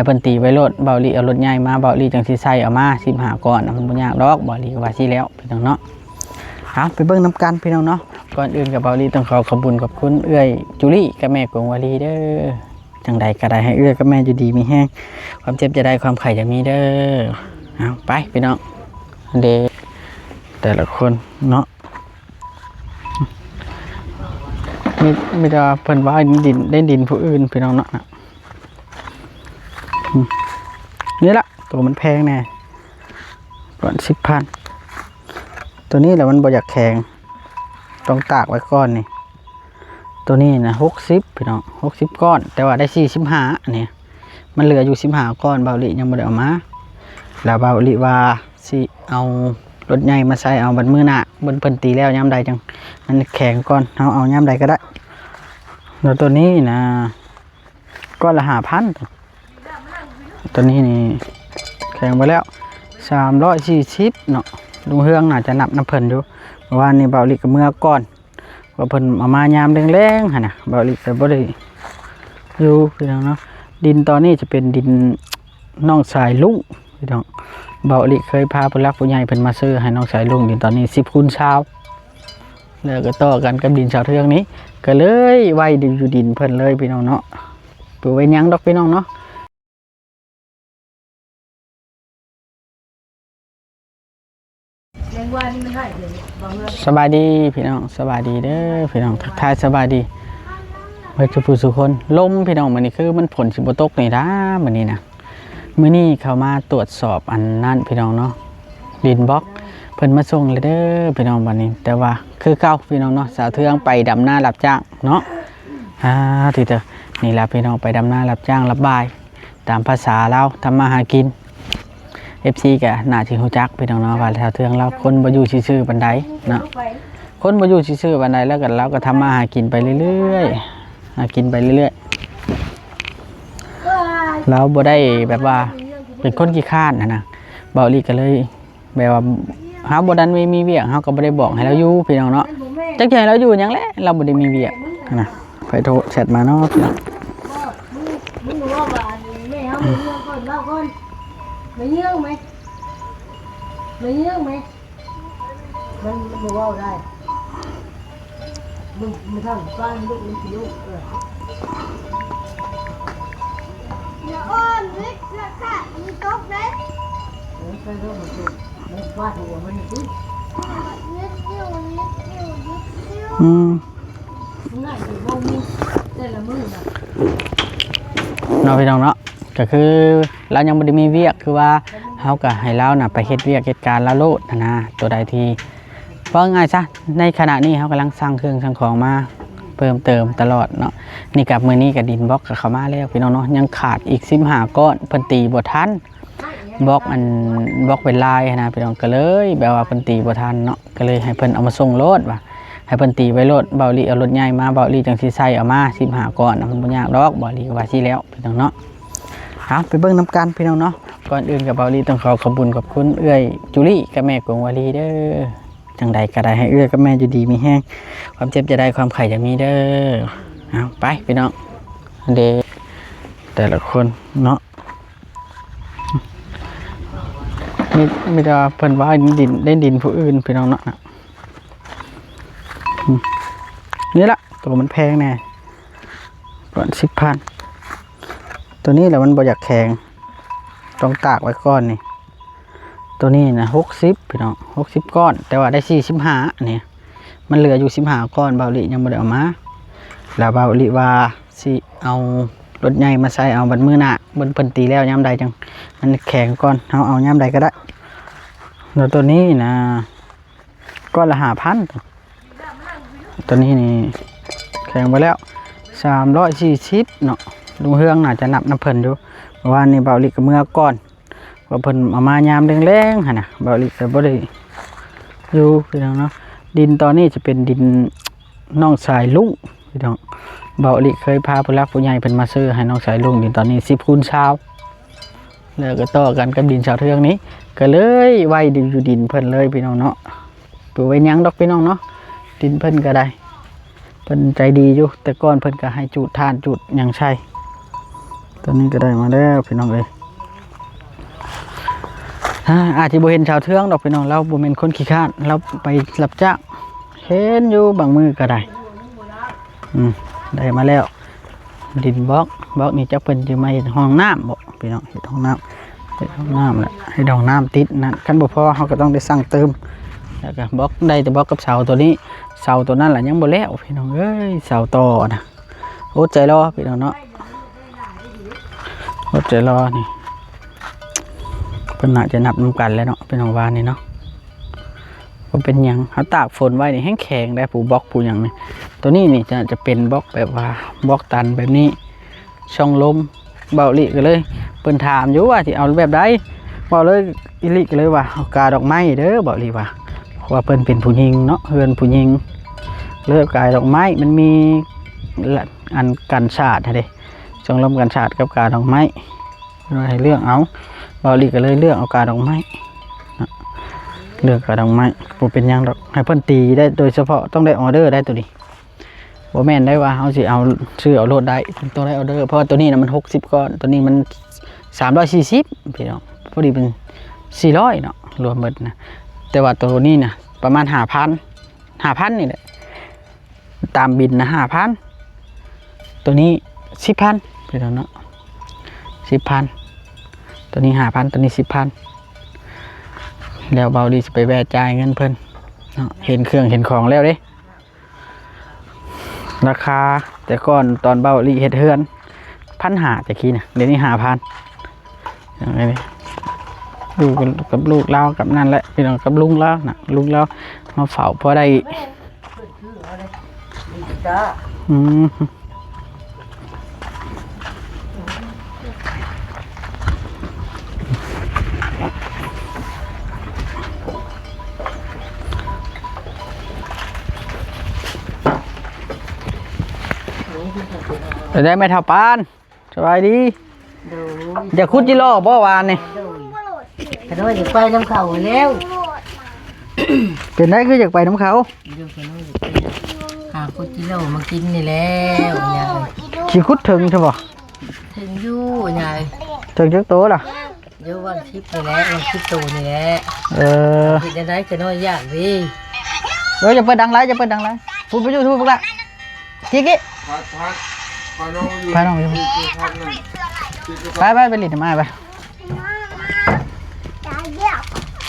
เพิ่นตีไว้รถเบาลีเอารถใหญ่มาเบาลีจังสิใส่เอามา15ก้อนมันบ่ยากดอกเบาลีก็ว่าสิแล้วพี่น้องเนาะเอาไปเบิ่งน้ำกันพี่น้องเนาะก่อนอื่นกับเบาลีต้องขอขอบคุณขอบคุณเอื้อยจุลี่กับแม่กงวลีเด้อจังใดก็ได้ให้เอื้อยกับแม่อยู่ดีมีแห้งความเจ็บจะได้ความไข่จะมีเด้อเอาไปพี่น้องเด้แต่ละคนเนาะไม่ได้เพิ่นว่าดินได้ดินผู้อื่นพี่น้องเนาะนี่ละตัวมันแพงแน่ก่อน10,000ตัวนี้แหละมันบ่อยากแข็งต้องตากไว้ก้อนนี่ตัวนี้นะ60พี่น้อง60ก้อนแต่ว่าได้45เนี่ยมันเหลืออยู่15ก้อนเบาลิยังบ่ได้เอามาแล้วเบาลิว่าสิเอารถใหญ่มาใส่เอาบัดมื้อหน้าเพิ่นตีแล้วยามใดจังมันแข็งก่อนเอายามใดก็ได้แล้วตัวนี้นะก้อนละ5,000ตัวนี้นี่แข็งไปแล้ว340เนาะลุงเฮืองน่าจะนับน้ำเพิ่นอยู่เพราะว่านี่เบาลิกับเมื่อก่อนว่าเพิ่นเอามายามแรงๆหั่นน่ะเบาลิก็บ่ได้อยู่พี่น้องเนาะดินตอนนี้จะเป็นดินน้องสายลุงพี่น้องเบาลิเคยพาผู้หลักผู้ใหญ่เพิ่นมาซื้อให้น้องสายลุงดินตอนนี้10 คูณ 20แล้วก็ต่อกันกับดินชาวเทืองนี้ก็เลยไว้อยู่ดินเพิ่นเลยพี่น้องเนาะปลูกไว้ยังดอกพี่น้องเนาะสบายดีพี่น้องสบายดีเด้อพี่น้องทักทายสบายดีเพื่อจะผู้สุคนลมพี่น้องมื้อนี้คือมันฝนสิบ่ตกนี่นะมื้อนี้นะมื้อนี้เข้ามาตรวจสอบอันนั้นพี่น้องเนาะดินบล็อกเพิ่นมาส่งเลยเด้อพี่น้องบัดนี้แต่ว่าคือเก่าพี่น้องเนาะสาวเทืองไปดำหน้ารับจ้างเนาะทีเถอะนี่ล่ะพี่น้องไปดำหน้ารับจ้างรับบายตามภาษาเราทำมาหากินFC ก็น่าสิฮู้จักพี่น้องเนาะว่าแถวเทืองเราคนบ่อยู่ซื่อๆปานใดเนาะคนบ่อยู่ซื่อๆปานใดแล้วก็เราก็ทำมาหากินไปเรื่อยๆหากินไปเรื่อยๆเราบ่ได้แบบว่าเป็นคนขี้คร้านนะเบาลีก็เลยแบบว่าเฮาบ่ดันมีเวียกเฮาก็บ่ได้บอกให้เราอยู่พี่น้องเนาะจักใจเราอยู่หยังแหละเราบ่ได้มีเวียกนะไปโทรแชทมาเนาะพี่น้องมึงว่าว่าแม่เฮามีเรื่องก่อนเล่าก่อนไม่เยื่องไหมไม่เยื่องไหมมันบอกว่าได้มึงไม่ทำบ้านลูกมึงผิวอย่าอ้อนนิดละค่ะมีตกเลยใครก็มันมันฟาดหัวมันนิดนิดเดียวง่ายอยู่บ่มีแต่ละมือน่ะเนาะพี่น้องเนาะก็คือเรายังบ่ได้มีเวียกคือว่าเฮาก็ให้เราน่ะไปเฮ็ดเวียกเหตุการณ์ละโลดนะตัวใดที่เพราะง่ายซะในขณะนี้เฮากำลังสร้างเครื่องสร้างของมาเพิ่มเติมตลอดเนาะนี่กับมื้อนี้ก็ดินบล็อกก็เข้ามาแล้วพี่น้องเนาะยังขาดอีก15ก้อนเพิ่นตีบ่ทันบล็อกเป็นลายนะพี่น้องก็เลยแบบว่าเพิ่นตีบ่ทันเนาะก็เลยให้เพิ่นเอามาส่งโลดว่าให้เพิ่นตีไว้รถเบาลีเอารถใหญ่มาเบาลีจังสิใส่เอามา15ก้อนมันบ่ยากดอกเบาลีก็ว่าสิแล้วพี่น้องเนาะเอาไปเบิ่งน้ำกันพี่น้องเนาะก่อนอื่นกับเบาลีต้องขอขอบคุณขอบคุณเอื้อยจุลี่กับแม่กงวลีเด้อจังใดก็ได้ให้เอื้อยกับแม่อยู่ดีมีแห้งความเจ็บจะได้ความไข่จะมีเด้อเอาไปพี่น้องเด้แต่ละคนเนาะไม่ได้เพิ่นว่าดินได้ดินผู้อื่นพี่น้องเนาะนี่ละตัวมันแพงแน่ก่อน10,000ตัวนี้แหละมันบ่อยากแข็งต้องตากไว้ก้อนนี่ตัวนี้นะ60พี่น้อง60ก้อนแต่ว่าได้45เนี่ยมันเหลืออยู่15ก้อนเบาลิยังบ่ได้เอามาแล้วเบาลิว่าสิเอารถใหญ่มาใส่เอาบัดมื้อหน้าเพิ่นตีแล้วยามใดจังมันแข็งก่อนเอายามใดก็ได้แล้วตัวนี้นะก้อนละ5,000ตัวนี้นี่แข็งไปแล้ว340เนาะลุงเฮืองน่าจะนับน้ำเพิ่นอยู่เพราะว่านี่เบาลิกับเมื่อก่อนว่าเพิ่นเอามายามแรงๆหั่นน่ะเบาลิก็บ่ได้อยู่พี่น้องเนาะดินตอนนี้จะเป็นดินน้องสายลุงพี่น้องเบาลิเคยพาผู้หลักผู้ใหญ่เพิ่นมาซื้อให้น้องสายลุงดินตอนนี้10 คูณ 20แล้วก็ต่อกันกับดินชาวเทืองนี้ก็เลยไว้อยู่ดินเพิ่นเลยพี่น้องเนาะปลูกไว้ยังดอกพี่น้องเนาะดินเพิ่นก็ได้เพิ่นใจดีอยู่แต่ก่อนเพิ่นก็ให้จุดทานจุดหยังใช่ ตอนนี้ก็ได้มาแล้วพี่น้องเอ้ยอาจจะบ่เห็นชาวเทืองดอกพี่น้องเราบ่เป็นคนขี้คร้านเราไปรับจ้างเห็นอยู่บางมือก็ได้ได้มาแล้วดินบล็อกนี่จะเป็นจะมาเห็นห้องน้ำบ่พี่น้องเห็นห้องน้ำแหละให้ห้องน้ำติดนั่นคันบ่พอเขาก็ต้องได้สั่งเติมแล้วก็บล็อกได้แต่บล็อกกับเสาตัวนี้เสาตัวนั้นแหละยังบ่แล้วพี่น้องเอ้ยเสาต่อนะโอ้ใจรอพี่น้องเนาะโอ้ใจรอนี่เพิ่นน่าจะนับน้ำกันแล้วเนาะเป็นของวานนี่เนาะก็เป็นหยังเขาตากฝนไว้นี่แห้งแข็งได้ปูบล็อกปูหยังนี่ตัวนี้นี่จะเป็นบล็อกแบบว่าบล็อกตันแบบนี้ช่องลมเบาลิก็เลยเพิ่นถามอยู่ว่าที่เอาแบบใดเบาเลยอิลิก็เลยว่าเอากาดอกไม้เด้อเบาลิว่าเพิ่นเป็นผู้หญิงเนาะเฮือนผู้หญิงเลือกกาดอกไม้มันมีอันกันชาติเด้ช่องลมกันชาติกับกาดอกไม้ให้เลือกเอาเบาลิก็เลยเลือกเอากาดอกไม้เลือกกาดอกไม้บ่เป็นหยังดอกให้เพิ่นตีได้โดยเฉพาะต้องได้ออเดอร์ได้ตัวนี้บ่แม่นได้ว่าเฮาสิเอาซื้อเอาโลดได้ต้องได้ออเดอร์เพราะตัวนี้น่ะมัน60ก้อนตัวนี้มัน340พี่น้องพอดีเป็น400เนาะรวมหมดนะแต่ว่าตัวนี้น่ะประมาณ 5,000 นี่แหละตามบินนะ 5,000 ตัวนี้ 10,000 พี่น้องเนาะ 10,000 ตัวนี้ 5,000 ตัวนี้ 10,000 แล้วเบาดีจะไปแวะจ่ายเงินเพิ่นเนาะเห็นเครื่องเห็นของแล้วเด้ราคาแต่ก่อนตอนเบาลีเฮ็ดเฮือน1,500ตะกี้น่ะเดี๋ยวนี้ 5,000 อย่างไรดูกับลูกเรากับนั่นแหละพี่น้องกับลุงเราน่ะลุงเรามาเฝ้าพอได้ได้ไม่เท่าปานสบายดีอย่าคุดจิโร่บ่วานนี่ขน้อยอยากไปน้ำเขาแล้ว เป็นได้คืออยากไปน้ำเขาหาคุดกิโลมากินนี่แล้วยาย ขี่คุดถึงใช่ป่ะถึงยู่ยายถึงจักโตล่ะเดี๋ยววันคลิปนี่แหละวันคลิปโตนี่แหละกินได้ขน้อยยากดิจะเปิดดังไรจะเปิดดังไรพูดไปอยู่พูดไปละจิ๊กกี้ไปน้องไปไปหลีดมาไป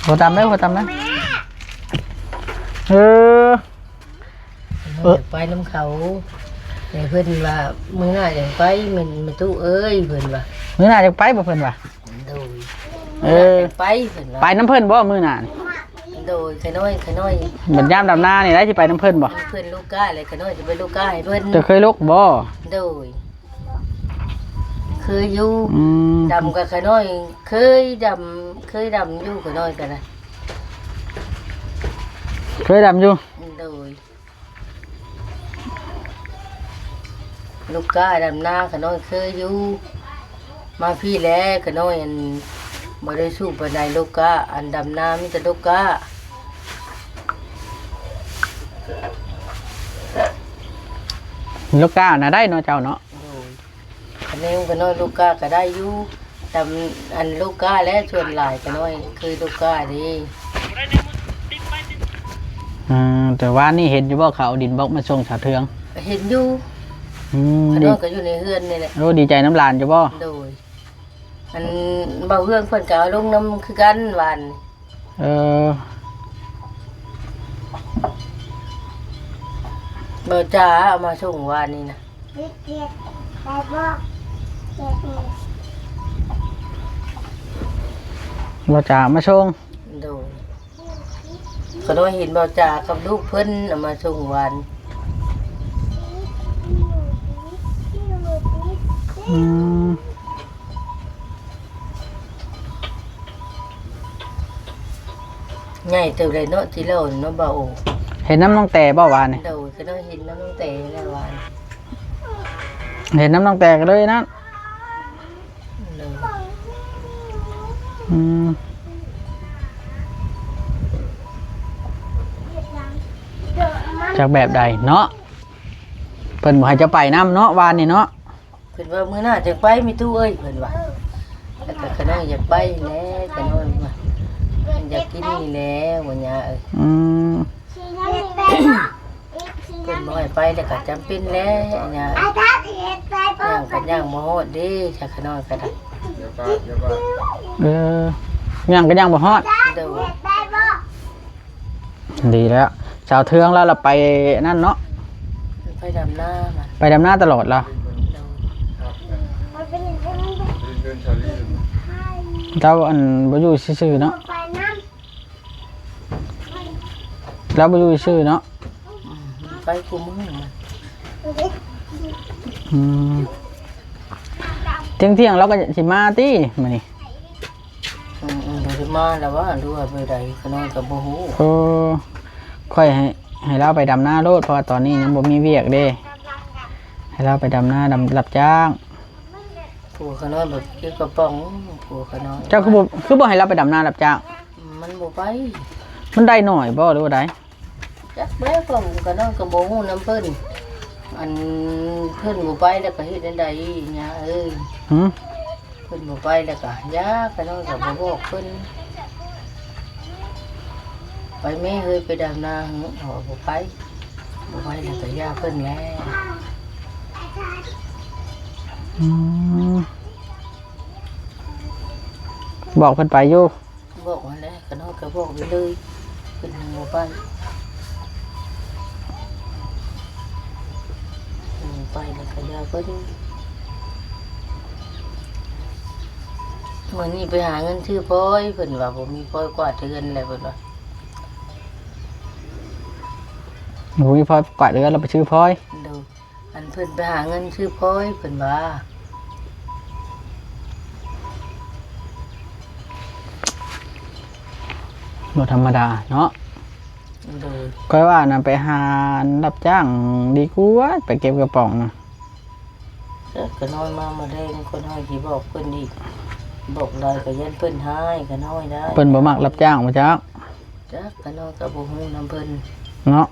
หัวตำได้ไปน้ำเขาเพื่อนว่ามือหน้าอยากไปมันตู้เอ้ยเพื่อนว่ามือหน้าอยากไปบ่เพื่อนว่าไปเพื่อนไปน้ำเพื่อนบ่มือหน้าโดยขน้อยเหมือนย่ามดำหน้านี่ได้ที่ไปน้ำเพื่อนบ่เพื่อนลูกก้าเลยขน้อยจะไปลูกก้าให้เพื่อนจะเคยลูกบ่โดยเคยอยู่ดำกับขน้อยเคยดำอยู่ขน้อยกันนะเคยดำอยู่โดยลูกก้าดำหน้าขน้อยเคยอยู่มาพี่แล้วขน้อยอันบ่ได้สู้ปานใดลูกก้าอันดำหน้ามีแต่ลูกก้าน่ะได้เนาะเจ้าเนาะอันนี้ขน้อยลูกก้าก็ได้อยู่ดำอันลูกก้าและส่วนหลายขน้อยคือลูกก้าดีแต่ว่านี่เห็นอยู่บ่เขาดินบล็อกมาส่งชาวเทืองเห็นอยู่ขน้อยก็อยู่ในเฮือนนี่แหละโอ้ดีใจน้ำลานอยู่บ่โดยอันเบาเฮือนเพิ่นก็เอาลงน้ำคือกันหวานเบาจ้าเอามาส่งวานนี่นะเบาจ้ามาส่งดูก็ได้เห็นเบาจ้ากับลูกเพิ่นเอามาส่งวานใหญ่เติบเลยเนาะที่เราเนาะเบาเห็นน้ำน้องแต่บ่วานนี่ดูก็ได้เห็นน้ำน้องแต่แล้ววานเห็นน้ำน้องแต่กันเลยนะจากแบบใดเนาะเพิ่นบ่ให้จะไปน้ำเนาะวานนี่เนาะค พิ่นว่ามื้อหน้าจะไปมีตู้เอ้ยเพิ่นว่าแล้วก็ขน้อยอยากไปแหล้ขน้อยว่ามันอยากกินนี่แหล้วว่าหญ้าเอ้ย ม เพิ่นบ่ให้ไปแล้วก็จำเป็นแล้วหญ้าย่างกันย่างบ่ฮอดเด้ถ้าขน้อยก็ได้ ย่างก็ย่างบ่ฮอด เด้อ ดีแล้วชาวเทืองแล้วเราไปนั่นเนาะ ไปดำนามัน ไปดำหน้าตลอดเหรอ เด้อ เจ้าอันบ่อยู่ซื่อๆเนาะแล้วบ่อยู่ซื่อเนาะ ไปกูมึงมัน อืมเที่ยงเราก็สิมาติมื้อนี้ บ่ได้มาแล้วว่าดูว่าไปใดขน้อยก็บ่ฮู้ โอ้ค่อยให้เราไปดำหน้าโลดเพราะว่าตอนนี้ยังบ่มีเวียกเด้ให้เราไปดำหน้ารับจ้าง ผู้ขน้อยแบบเกี่ยวกับป้องผู้ขน้อย เจ้าคือบ่ให้เราไปดำหน้ารับจ้าง มันบ่ไป มันได้หน่อยบ่หรือว่าได จักแล้วก็ขน้อยก็บ่ฮู้นำเพิ่นอันเพิ่นบ่ไปแล้วก็เฮ็ดจังได๋หญ้าเอ้ย หึ เพิ่นบ่ไปแล้วก็ยาขน้อยก็บ่บอกเพิ่นไปแม่เฮ้ยไปดำนาเหอะเขาบ่ไปแล้วก็ยาเพิ่นแล้ว อืมบอกเพิ่นไปอยู่ บอกว่าแล้วขน้อยก็บอกไปเลยเพิ่นบ่ไปไปแล้วก็ยาเพิ่นมื้อนี้ไปหาเงินซื้อพลอยเพิ่นว่าบ่มีพลอยกวาดเทือนแล้วเพิ่นว่า หนูมีพลอยกวาดเรือนเราไปชื่อพลอย ดูอันเพิ่นไปหาเงินซื้อพลอยเพิ่นว่า บ่ธรรมดาเนาะ ดู ก็ว่านะไปหารับจ้างดีกว่าไปเก็บกระป๋องนะ แล้วก็น้อยมาแรงคนน้อยสิบอกเพิ่นอีกบอกได้ก็ยันเพิ่นหายก็น้อยได้ เพิ่นบ่มักรับจ้างมาจัก จักก็น้อยก็บ่ฮู้นำเพิ่น เนาะ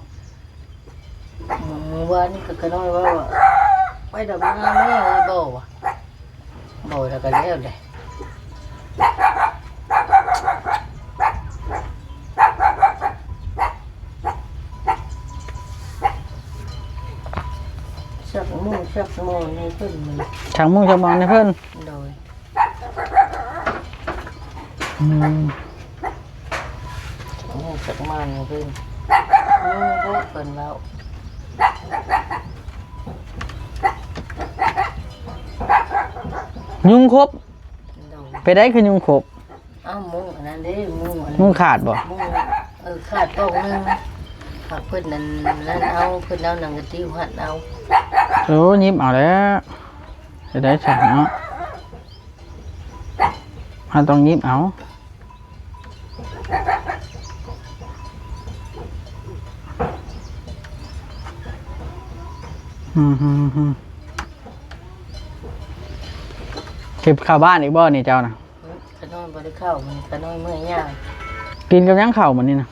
เมื่อวานนี้ก็น้อยว่าไปดำนาแม่เอ้ยบ่ว่ะบ่แล้วก็แล้วแหละชักโมงในเพิ่นมัน ช่างมุ่งช่างมองในเพิ่น โดย อืม ชักมันในเพิ่นพวกเพิ่นแล้ว ยุงครบ โดย ไปได้คือยุงครบ อ้าวมุ้งอันนั้นเด้มุ้งอัน มุงขาดบ่ มุ้งขาดปองนึงหักเพิ่นนั่นเอาเพิ่นเอาหนังกะติวหัดเอา โอ้ยิ้มเอาแล้วจะได้ฉันเนาะมันต้องยิ้มเอาเก็บข้าวบ้านอีกบ่นี่เจ้านะ ขน้อยบ่ได้เข้ามันขน้อยเมื่อยย่าง กินกับยังข้าวมันนี่นะ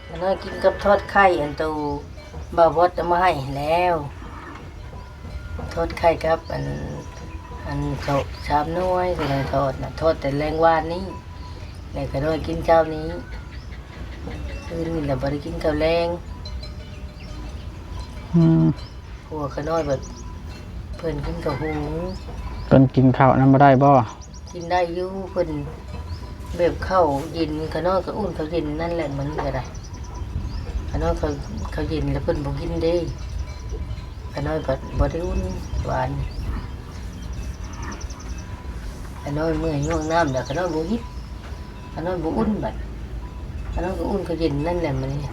ขน้อยกินกับทอดไข่อันตูบ่าวบดเอามาให้แล้วทอดไข่ครับอันโตชามน้อยก็เลยทอดน่ะทอดแต่แรงวานนี้แล้วขน้อยกินเช้านี้คืนนี้แล้วบ่ได้กินข้าวแรง พวกขน้อยแบบเพิ่นกินกับหู ตอนกินข้าวนั้นมาได้บ่ กินได้อยู่เพิ่นแบบข้าวเย็นขน้อยก็อุ่นข้าวเย็นนั่นแหละมันก็ได้ขน้อยข้าวเย็นแล้วเพิ่นบ่กินเด้ขน้อยบ่ได้อุ่นหวานขน้อยเมื่อยง่วงน้ำแล้วขน้อยบ่ฮิตขน้อยบ่อุ่นบัดขน้อยก็อุ่นข้าวเย็นนั่นแหละมันนี่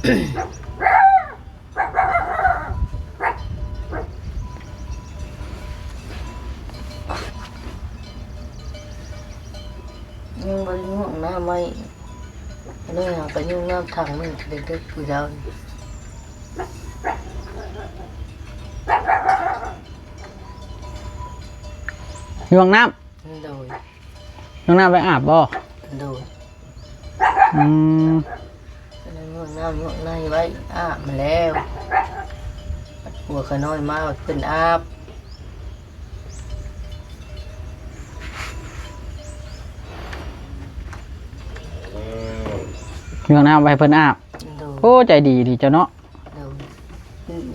ยังบริง่วงน้ำไว้เลยหาไปยุ่งน้ำถังมันเด็กๆผู้เจ้า อยู่ห้องน้ โดย ำห้องน้ำไปอาบบ่ โดย อืม แล้วง่วงน้ น้ำยกในไว้อาบมาแล้วหัวขน้อยมาเป็นอาบ เรื่องน้ำไว้เพิ่นอาบ ดู โอ้ใจดีดีเจ้าเนาะ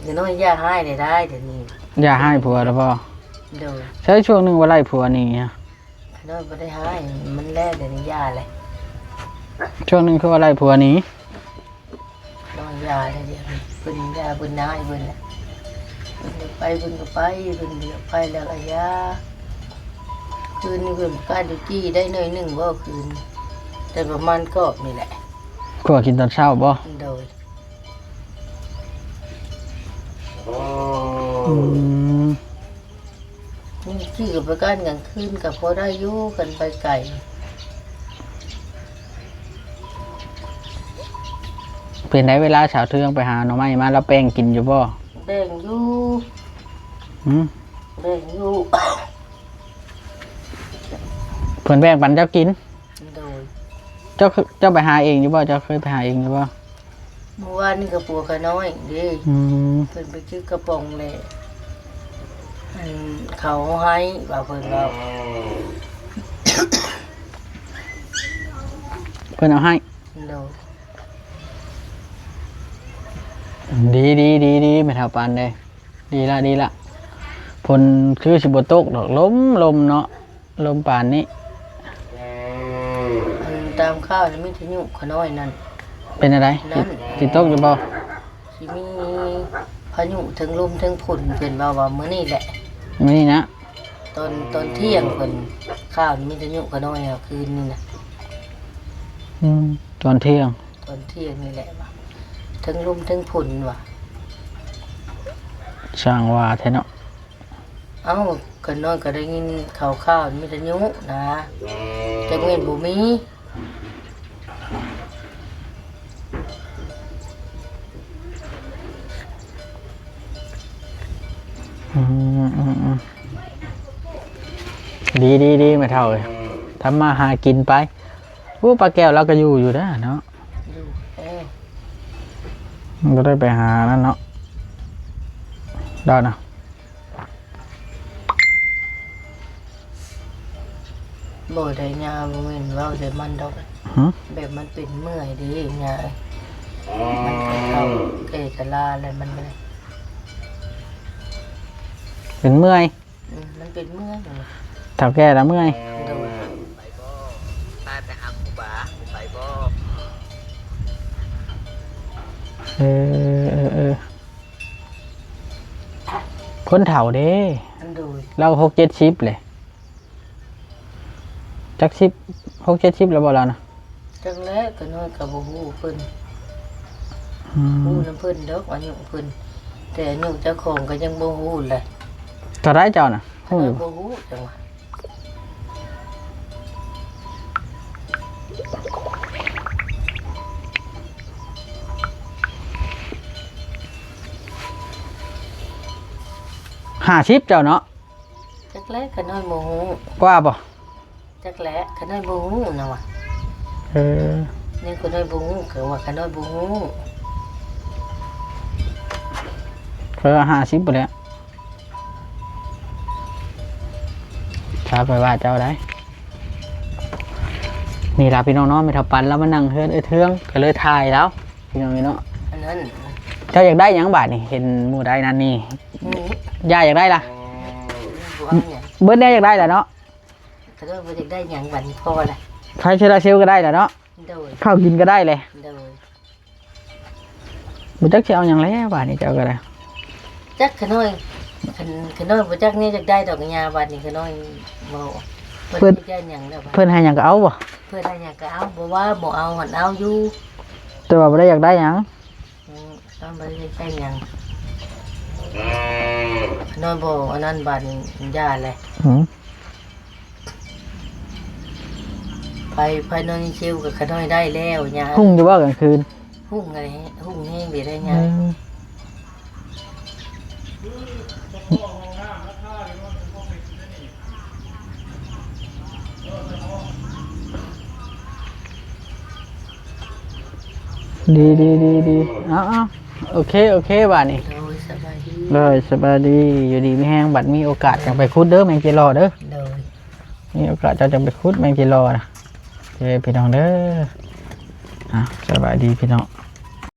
ขน้อยย่าให้ได้เดี๋ยวนี้ อย่าให้ผัวแล้วพ่อ ดู ใช้ช่วงหนึงว่าไล่ผัวนี่ฮะ ขน้อยไม่ได้ให้มันแล่เดี๋ยวนี้ย่าเลย ช่วงหนึงคือว่าไล่ผัวหนี้ น้อยย่าเลยเดี๋ยวนี้เป็นย่าเป็นนายเป็นแหละเป็นเดี๋ยวไปเป็นก็ไปเป็นเดี๋ยวไปแล้วก็ย่าคืนนี้เป็นการดูจี้ได้หน่อยหนึ่งว่าคืนแต่ประมาณก็นี่แหละ ผัวกินตอนเช้าบ่ โดย อืม นี่ที่กับไปการกลางคืนกับพอได้อยู่กันไปไก่ เป็นไหนเวลาสาวเทืองไปหาหน่อไม้มาแล้วแป้งกินอยู่บ่ แบ่งอยู่ หืม แบ่งอยู่ เพิ่นแป้งปันเจ้ากิน โดย เจ้าไปหาเองอยู่บ่เจ้าเคยไปหาเองอยู่บ่ เมื่อวานนี่กับปัวขน้อยเดิ อืม เพิ่นไปซื้อกระป๋องเลยอันเขาให้ว่าเพิ่นว่า เพิ่นเอาให้ โดย ดีไม่เท่าปานเด้ดีละผลคือสิบ่ตกดอกลมเนาะลมปานนี้ อันตามข้าวจะมีทะยุขน้อยนั่น เป็นอะไร นั่น สิตกอยู่บ่ สิมีพายุถึงลมถึงฝนเพิ่นว่ามื้อนี้แหละ มื้อนี้นะ ตอนเที่ยงเพิ่นข้าวนี่มีทะยุขน้อยอะคืนนี่น่ะ ตอนเที่ยง ตอนเที่ยงนี่แหละว่าถึงลมถึงฝนว่ะ ช่างว่าแท้เนาะ เอ้าขน้อยก็ได้ยินข้าวมีทะยุนะจักแม่นบ่มี อืมดีไม่เท่าเลยทำมาหากินไปปลาแก้วเราก็อยู่นะเนาะ อยู่เอ้ย มันก็ได้ไปหานั่นเนาะได้นะ บ่ได้ยาบ่แม่นเว้าแต่มันดอก หืม แบบมันเป็นเมื่อยเดิยามันก็เข้าเกชลาอะไรมันเลย เป็นเมื่อย มันเป็นเมื่อยอยู่ เท่าแก่แล้วเมื่อย โดย ไปหาครูบาไปบ่ เออคนเฒ่าเด้ โดย เรา6-7 ชิปเลยจักชิป6-7 ชิปแล้วบ่แล้วนะ จังแรกก็น้อยก็บ่ฮู้เพิ่น อืม ฮู้นำเพิ่นดอกอายุเพิ่นแต่อายุเจ้าของก็ยังบ่ฮู้เลย เท่าไรเจ้าน่ะฮู้อยู่ บ่ฮู้จังว่า 50เจ้าเนาะ จักแรกก็น้อยบ่ฮู้ กว่าบ่ จักแรกก็น้อยบ่ฮู้นะว่า เออ นี่ก็น้อยบ่ฮู้ก็ว่าก็น้อยบ่ฮู้ เพิ่น50บ่แล้วถ้าไปว่าเจ้าได้นี่ล่ะพี่น้องเนาะไม่เท่าปันแล้วมานั่งเฮือนเทืองก็เลยถ่ายแล้วพี่น้องเนาะ อันนั้น เจ้าอยากได้หยังบาดนี่เห็นหมู่ใดนั่นนี่ นี่ ย่าอยากได้ล่ะ บ่เอาหยัง เบิร์ดได้อยากได้แหละเนาะ ก็น้อยบ่ได้หยังบัดนี้พอละ ไฟเชลาเซลก็ได้แหละเนาะ โดย ข้าวกินก็ได้เลย โดย บุจักจะเอาอย่างไรบาดนี่เจ้าก็ได้ จักขน้อยขน้อยบ่จักนี่จักได้ดอกยาบัดนี้ขน้อยบ่เพิ่นได้หยังแล้วบัด เพื่อนให้หยังก็เอาบ่ เพิ่นได้หยังก็เอาบ่ว่าบ่เอาหันเอาอยู่ แต่ว่าบ่ได้อยากได้หยัง ต้องบ่ได้ใช้หยังขน้อยบ่อันนั้นบัดนี้ยาเลย หืม ไปนอนชิวกับขน้อยได้แล้วยา พุ่งอยู่ว่ากลางคืน หุ่งอะไรหุ่งแห้งไปได้ เอ ยัง อ ดีเอาโอเคบัดนี้ โดยสบายดี เลยสบายดีอยู่ดีไม่แห้งบัดมีโอกาสจังไปคุดเด้อแมงจีรอเด้อ โดย มีโอกาสจะจังไปคุดแมงจีรอนะโอเคพี่น้องเด้อสบายดีพี่น้อง